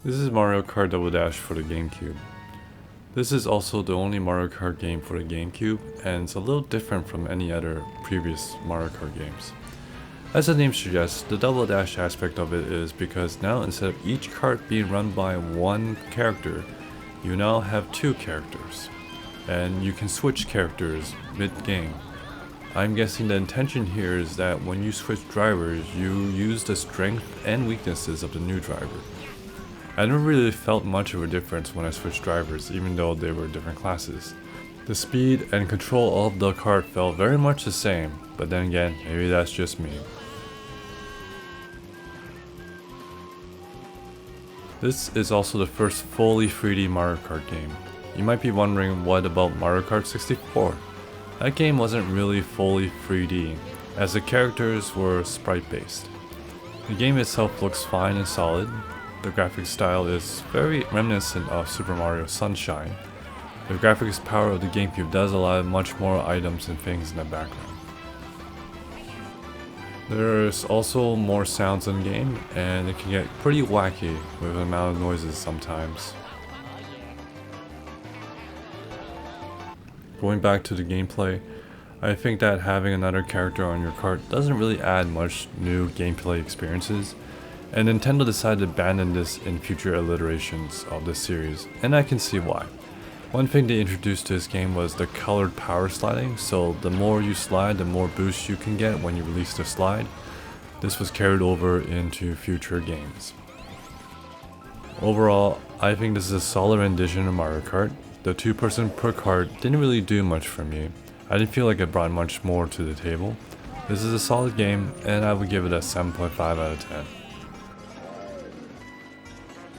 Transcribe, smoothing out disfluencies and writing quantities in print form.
This is Mario Kart Double Dash for the Gamecube. This is also the only Mario Kart game for the Gamecube, and it's a little different from any other previous Mario Kart games. As the name suggests, the Double Dash aspect of it is because now instead of each kart being run by one character, you now have two characters, and you can switch characters mid-game. I'm guessing the intention here is that when you switch drivers, you use the strength and weaknesses of the new driver. I never really felt much of a difference when I switched drivers, even though they were different classes. The speed and control of the kart felt very much the same, but then again, maybe that's just me. This is also the first fully 3D Mario Kart game. You might be wondering, what about Mario Kart 64? That game wasn't really fully 3D, as the characters were sprite based. The game itself looks fine and solid. The graphics style is very reminiscent of Super Mario Sunshine. The graphics power of the Gamecube does allow much more items and things in the background. There's also more sounds in the game, and it can get pretty wacky with the amount of noises sometimes. Going back to the gameplay, I think that having another character on your kart doesn't really add much new gameplay experiences, and Nintendo decided to abandon this in future iterations of this series, and I can see why. One thing they introduced to this game was the colored power sliding, so the more you slide, the more boost you can get when you release the slide. This was carried over into future games. Overall, I think this is a solid rendition of Mario Kart. The 2-person per kart didn't really do much for me. I didn't feel like it brought much more to the table. This is a solid game, and I would give it a 7.5 out of 10.